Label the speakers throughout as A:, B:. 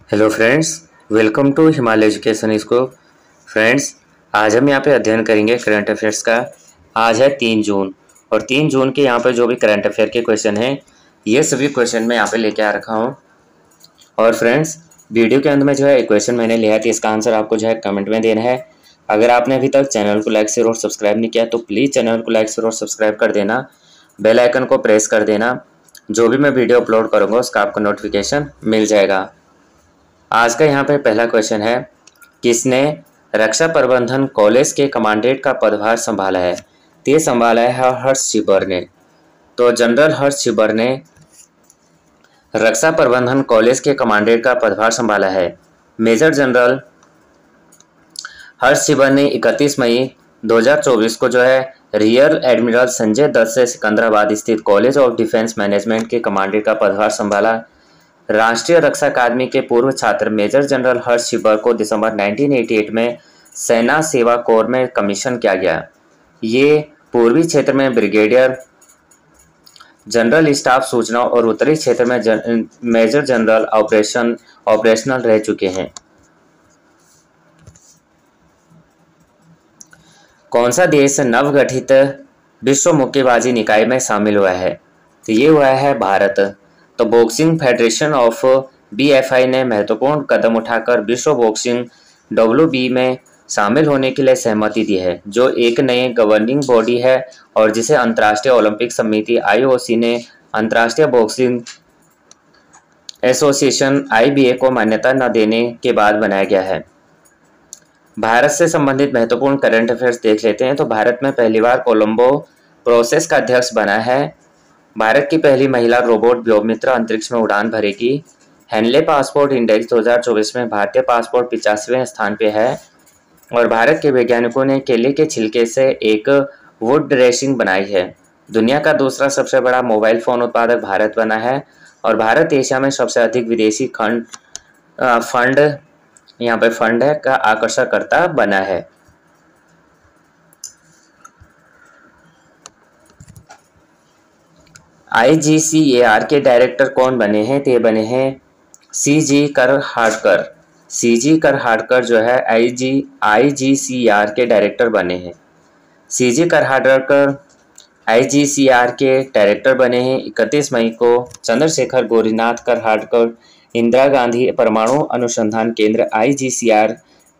A: Hello friends, welcome to Himalaya education school. Friends, आज हम यहाँ पे अध्ययन करेंगे करंट अफेयर्स का। आज है 3 जून और 3 जून के यहाँ पे जो भी करंट अफेयर के क्वेश्चन हैं ये सभी क्वेश्चन मैं यहाँ पे लेके आ रखा हूँ। और फ्रेंड्स, वीडियो के अंत में जो है एक क्वेश्चन मैंने लिया है, तो इसका आंसर आपको जो है कमेंट में देना है। अगर आपने अभी तक चैनल को लाइक शेयर और सब्सक्राइब नहीं किया तो प्लीज़ चैनल को लाइक शेयर और सब्सक्राइब कर देना, बेल आइकन को प्रेस कर देना। जो भी मैं वीडियो अपलोड करूँगा उसका आपको नोटिफिकेशन मिल जाएगा। आज का यहाँ पे पहला क्वेश्चन है, किसने रक्षा प्रबंधन कॉलेज के कमांडेंट का पदभार संभाला है? तो ये संभाला है हर्ष छिबर ने। तो जनरल हर्ष छिबर ने रक्षा प्रबंधन कॉलेज के कमांडेंट का पदभार संभाला है। मेजर जनरल हर्ष छिबर ने 31 मई 2024 को जो है रियर एडमिरल संजय दत्त से सिकंदराबाद स्थित कॉलेज ऑफ डिफेंस मैनेजमेंट के कमांडेंट का पदभार संभाला। राष्ट्रीय रक्षा अकादमी के पूर्व छात्र मेजर जनरल हर्ष छिबर को दिसंबर 1988 में सेना सेवा कोर में कमीशन किया गया। ये पूर्वी क्षेत्र में ब्रिगेडियर जनरल स्टाफ सूचना और उत्तरी क्षेत्र में मेजर जनरल ऑपरेशनल रह चुके हैं। कौन सा देश नवगठित विश्व मुक्केबाजी निकाय में शामिल हुआ है? तो ये हुआ है भारत। तो बॉक्सिंग फेडरेशन ऑफ BFI ने महत्वपूर्ण कदम उठाकर विश्व बॉक्सिंग WB में शामिल होने के लिए सहमति दी है, जो एक नए गवर्निंग बॉडी है और जिसे अंतर्राष्ट्रीय ओलंपिक समिति IOC ने अंतर्राष्ट्रीय बॉक्सिंग एसोसिएशन IBA को मान्यता न देने के बाद बनाया गया है। भारत से संबंधित महत्वपूर्ण करंट अफेयर्स देख लेते हैं। तो भारत में पहली बार कोलंबो प्रोसेस का अध्यक्ष बना है। भारत की पहली महिला रोबोट व्योममित्र अंतरिक्ष में उड़ान भरेगी। हेनले पासपोर्ट इंडेक्स 2024 में भारतीय पासपोर्ट 85वें स्थान पे है। और भारत के वैज्ञानिकों ने केले के छिलके से एक वुड ड्रेसिंग बनाई है। दुनिया का दूसरा सबसे बड़ा मोबाइल फ़ोन उत्पादक भारत बना है। और भारत एशिया में सबसे अधिक विदेशी फंड यहाँ पे फंड है का आकर्षणकर्ता बना है। IGCAR के डायरेक्टर कौन बने हैं? तो ये बने हैं CG करहाटकर। CG करहाटकर जो है IGCAR के डायरेक्टर बने हैं। CG करहाटकर IGCAR के डायरेक्टर बने हैं। 31 मई को चंद्रशेखर गौरीनाथ करहाटकर इंदिरा गांधी परमाणु अनुसंधान केंद्र IGCAR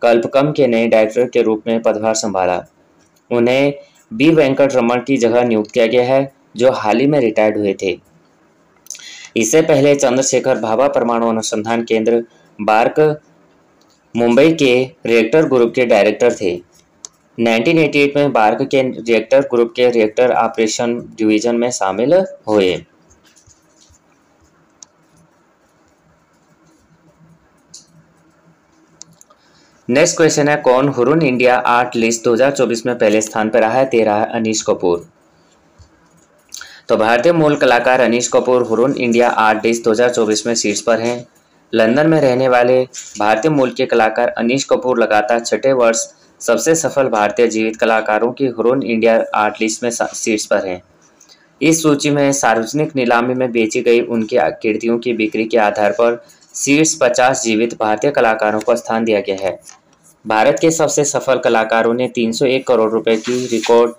A: कल्पकम के नए डायरेक्टर के रूप में पदभार संभाला। उन्हें B वेंकट रमन की जगह नियुक्त किया गया है, जो हाल ही में रिटायर्ड हुए थे। इससे पहले चंद्रशेखर भाभा परमाणु अनुसंधान केंद्र बार्क मुंबई के रिएक्टर ग्रुप के डायरेक्टर थे। 1988 में बार्क के रिएक्टर ग्रुप के रिएक्टर ऑपरेशन डिवीजन में शामिल हुए। नेक्स्ट क्वेश्चन है, कौन हुरुन इंडिया आर्ट लिस्ट 2024 में पहले स्थान पर रहा है? ते रहा है अनीश कपूर। तो भारतीय मूल कलाकार Anish Kapoor Hurun India art list 2024 में शीर्ष पर हैं। लंदन में रहने वाले भारतीय मूल के कलाकार अनीश कपूर लगातार छठे वर्ष सबसे सफल भारतीय जीवित कलाकारों की हुरुन इंडिया आर्ट लिस्ट में शीर्ष पर हैं। इस सूची में सार्वजनिक नीलामी में बेची गई उनकी कृतियों की बिक्री के आधार पर शीर्ष 50 जीवित भारतीय कलाकारों को स्थान दिया गया है। भारत के सबसे सफल कलाकारों ने 301 करोड़ रुपए की रिकॉर्ड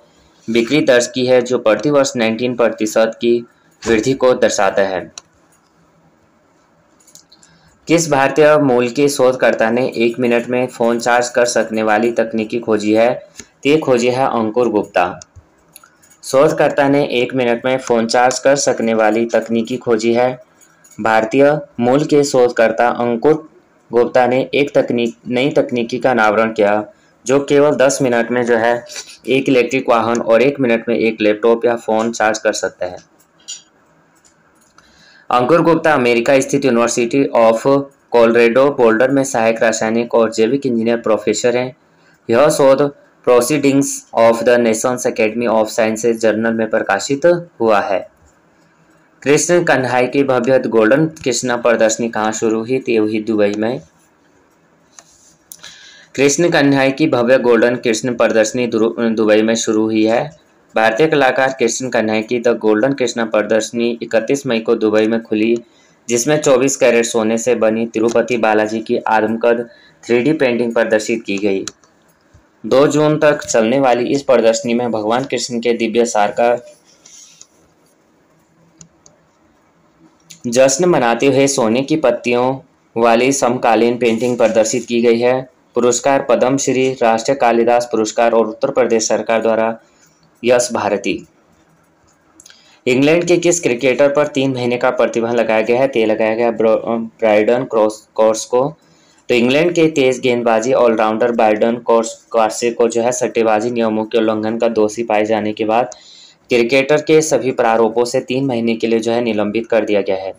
A: बिक्री दर्ज की है, जो प्रतिवर्ष 19% की वृद्धि को दर्शाता है। किस भारतीय मूल के शोधकर्ता ने 1 मिनट में फोन चार्ज कर सकने वाली तकनीकी खोजी है? ये खोजी है अंकुर गुप्ता। शोधकर्ता ने 1 मिनट में फोन चार्ज कर सकने वाली तकनीकी खोजी है। भारतीय मूल के शोधकर्ता अंकुर गुप्ता ने एक नई तकनीकी का अनावरण किया, जो केवल 10 मिनट में जो है एक इलेक्ट्रिक वाहन और 1 मिनट में एक लैपटॉप या फोन चार्ज कर सकता है। अंकुर गुप्ता अमेरिका स्थित यूनिवर्सिटी ऑफ कोलोराडो बोल्डर में सहायक रासायनिक और जैविक इंजीनियर प्रोफेसर हैं। यह शोध proceedings of the Nations academy of sciences journal में प्रकाशित हुआ है। कृष्ण कन्हैया की भव्य गोल्डन कृष्णा प्रदर्शनी कहाँ शुरू हुई? तो हुई दुबई में। कृष्ण कन्हैया की भव्य गोल्डन कृष्ण प्रदर्शनी दुबई में शुरू हुई है। भारतीय कलाकार कृष्ण कन्हैया की द गोल्डन कृष्णा प्रदर्शनी 31 मई को दुबई में खुली, जिसमें 24 कैरेट सोने से बनी तिरुपति बालाजी की आदमकद 3D पेंटिंग प्रदर्शित की गई। 2 जून तक चलने वाली इस प्रदर्शनी में भगवान कृष्ण के दिव्य सार का जश्न मनाते हुए सोने की पत्तियों वाली समकालीन पेंटिंग प्रदर्शित की गई है। पुरस्कार पद्म श्री, राष्ट्रीय कालिदास पुरस्कार और उत्तर प्रदेश सरकार द्वारा यश भारती। इंग्लैंड के किस क्रिकेटर पर 3 महीने का प्रतिबंध लगाया गया है? तो लगाया गया ब्रायडन कोर्स को। तो इंग्लैंड के तेज गेंदबाजी ऑलराउंडर ब्रायडन कोर्से को जो है सट्टेबाजी नियमों के उल्लंघन का दोषी पाए जाने के बाद क्रिकेटर के सभी प्रारूपों से 3 महीने के लिए जो है निलंबित कर दिया गया है।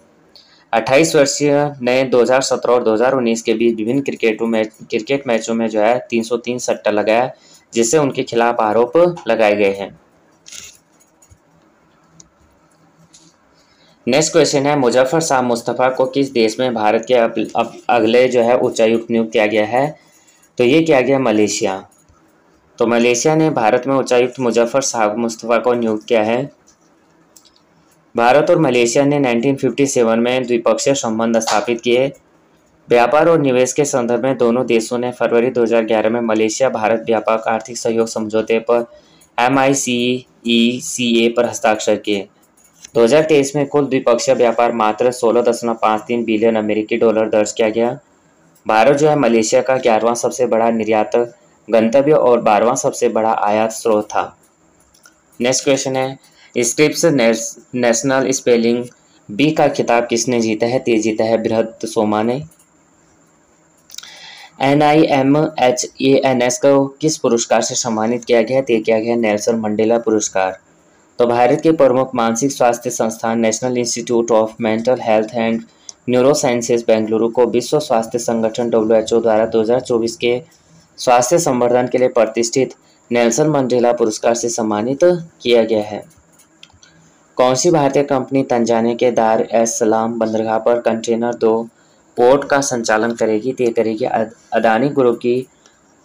A: 28 वर्षीय ने 2017 और 2019 के बीच विभिन्न क्रिकेट मैचों में जो है 303 सट्टा लगाया, जिससे उनके खिलाफ आरोप लगाए गए हैं। नेक्स्ट क्वेश्चन है, मुजफ्फर शाह मुस्तफ़ा को किस देश में भारत के अगले जो है उच्चायुक्त नियुक्त किया गया है? तो ये किया गया मलेशिया। तो मलेशिया ने भारत में उच्चायुक्त मुजफ्फर शाह मुस्तफ़ा को नियुक्त किया है। भारत और मलेशिया ने 1957 में द्विपक्षीय संबंध स्थापित किए। व्यापार और निवेश के संदर्भ में दोनों देशों ने फरवरी 2011 में मलेशिया भारत व्यापक आर्थिक सहयोग समझौते पर MICECA पर हस्ताक्षर किए। 2023 में कुल द्विपक्षीय व्यापार मात्र 16.53 बिलियन अमेरिकी डॉलर दर्ज किया गया। भारत जो है मलेशिया का 11वां सबसे बड़ा निर्यातक गंतव्य और 12वां सबसे बड़ा आयात स्रोत था। नेक्स्ट क्वेश्चन है, स्क्रिप्स नेशनल स्पेलिंग बी का खिताब किसने जीता है? तो जीता है बृहत सोमा ने। NIMHANS को किस पुरस्कार से सम्मानित किया गया? तो किया गया नेल्सन मंडेला पुरस्कार। तो भारत के प्रमुख मानसिक स्वास्थ्य संस्थान national institute of mental health and neurosciences Bengaluru को विश्व स्वास्थ्य संगठन WHO द्वारा 2024 के स्वास्थ्य संवर्धन के लिए प्रतिष्ठित नेल्सन मंडेला पुरस्कार से सम्मानित किया गया है। कौन सी भारतीय कंपनी तंजानिया के दार एस सलाम बंदरगाह पर कंटेनर 2 पोर्ट का संचालन करेगी? तो करेगी अदानी ग्रुप की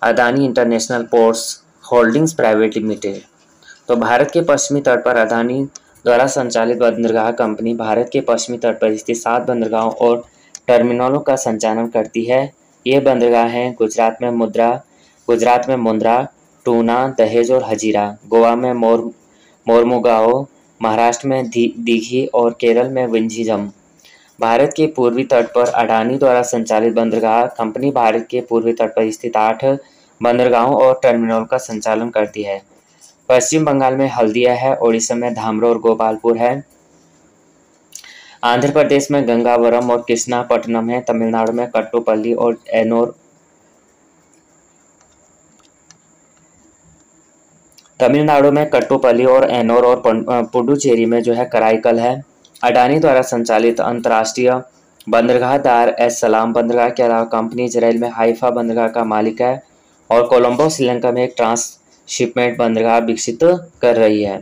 A: Adani international ports holdings private limited. तो भारत के पश्चिमी तट पर अदानी द्वारा संचालित बंदरगाह कंपनी भारत के पश्चिमी तट पर स्थित 7 बंदरगाहों और टर्मिनलों का संचालन करती है। ये बंदरगाह हैं गुजरात में मुंद्रा, टूना, दहेज और हजीरा, गोवा में मोरमुगाओ, महाराष्ट्र में दीघी और केरल में विंझीजम। भारत के पूर्वी तट पर अडानी द्वारा संचालित बंदरगाह कंपनी भारत के पूर्वी तट पर स्थित 8 बंदरगाहों और टर्मिनल का संचालन करती है। पश्चिम बंगाल में हल्दिया है, ओडिशा में धामरो और गोपालपुर है, आंध्र प्रदेश में गंगावरम और कृष्णापट्टनम है, तमिलनाडु में कट्टुपल्ली और एनोर और पुडुचेरी में जो है कराईकल है। अडानी द्वारा संचालित अंतर्राष्ट्रीय बंदरगाह दार एस सलाम बंदरगाह के अलावा कंपनी इजराइल में हाइफा बंदरगाह का मालिक है और कोलंबो श्रीलंका में एक ट्रांसशिपमेंट बंदरगाह विकसित कर रही है।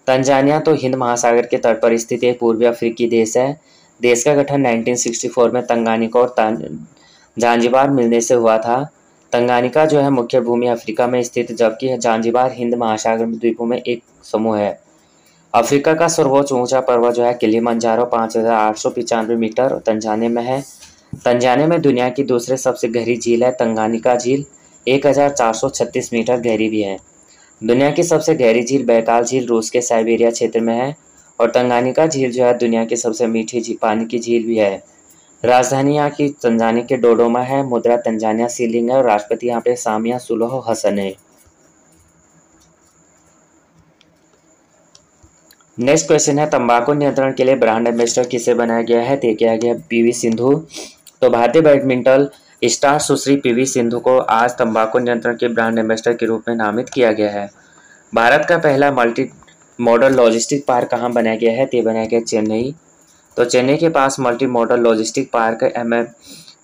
A: तंजानिया तो हिंद महासागर के तट पर स्थित एक पूर्वी अफ्रीकी देश है। देश का गठन 1964 में तंगानिका और जांजिबार मिलने से हुआ था। तंगानिका जो है मुख्य भूमि अफ्रीका में स्थित, जबकि जांजिबार हिंद महासागर में द्वीपों में एक समूह है। अफ्रीका का सर्वोच्च ऊंचा पर्वत जो है किलिमंजारो 5895 मीटर और तंजानिया में है। तंजानिया में दुनिया की दूसरे सबसे गहरी झील है तंगानिका झील, 1436 मीटर गहरी भी है। दुनिया की सबसे गहरी झील बैकाल झील रूस के साइबेरिया क्षेत्र में है और तंगानिका झील जो है दुनिया की सबसे मीठी पानी की झील भी है। राजधानी यहाँ की तंजानिया के डोडोमा है, मुद्रा तंजानिया सीलिंग है और राष्ट्रपति यहाँ पे सामिया सुलुहु हसन है। नेक्स्ट क्वेश्चन है, तंबाकू नियंत्रण के लिए ब्रांड एम्बेसडर किसे बनाया गया है? तो किया गया PV सिंधु। तो भारतीय बैडमिंटन स्टार सुश्री PV सिंधु को आज तंबाकू नियंत्रण के ब्रांड एम्बेसडर के रूप में नामित किया गया है। भारत का पहला मल्टी मॉडल लॉजिस्टिक पार्क कहाँ बनाया गया है? तो बनाया गया चेन्नई। तो चेन्नई के पास multi modal logistic park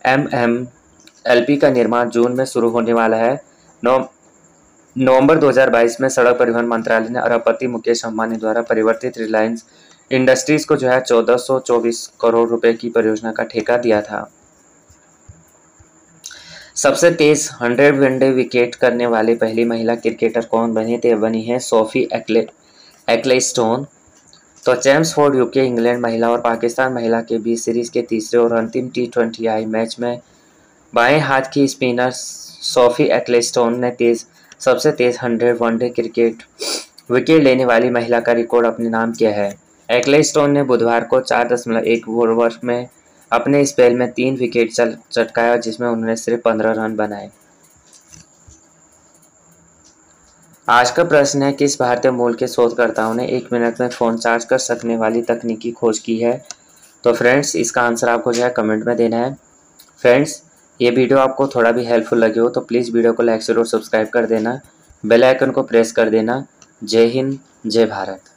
A: MMLP का निर्माण जून में शुरू होने वाला है। नवंबर 2022 में सड़क परिवहन मंत्रालय ने अरबपति मुकेश अंबानी द्वारा परिवर्तित रिलायंस इंडस्ट्रीज को जो है 1424 करोड़ रुपए की परियोजना का ठेका दिया था। सबसे तेज 100 वनडे विकेट करने वाली पहली महिला क्रिकेटर कौन बनी? तो बनी है सोफी एक्लेस्टोन। तो चेम्सफोर्ड यूके इंग्लैंड महिला और पाकिस्तान महिला के बीच सीरीज के तीसरे और अंतिम T20I मैच में बाएं हाथ की स्पिनर सोफी एक्लेस्टोन ने सबसे तेज 100 वनडे क्रिकेट विकेट लेने वाली महिला का रिकॉर्ड अपने नाम किया है। एक्लेस्टोन ने बुधवार को 4.1 ओवर में अपने स्पेल में 3 विकेट चटकाया, जिसमें उन्होंने सिर्फ 15 रन बनाए। आज का प्रश्न है, किस भारतीय मूल के शोधकर्ताओं ने 1 मिनट में फ़ोन चार्ज कर सकने वाली तकनीक की खोज की है? तो फ्रेंड्स, इसका आंसर आपको जो है कमेंट में देना है। फ्रेंड्स, ये वीडियो आपको थोड़ा भी हेल्पफुल लगे हो तो प्लीज़ वीडियो को लाइक शेयर और सब्सक्राइब कर देना, बेल आइकन को प्रेस कर देना। जय हिंद, जय भारत।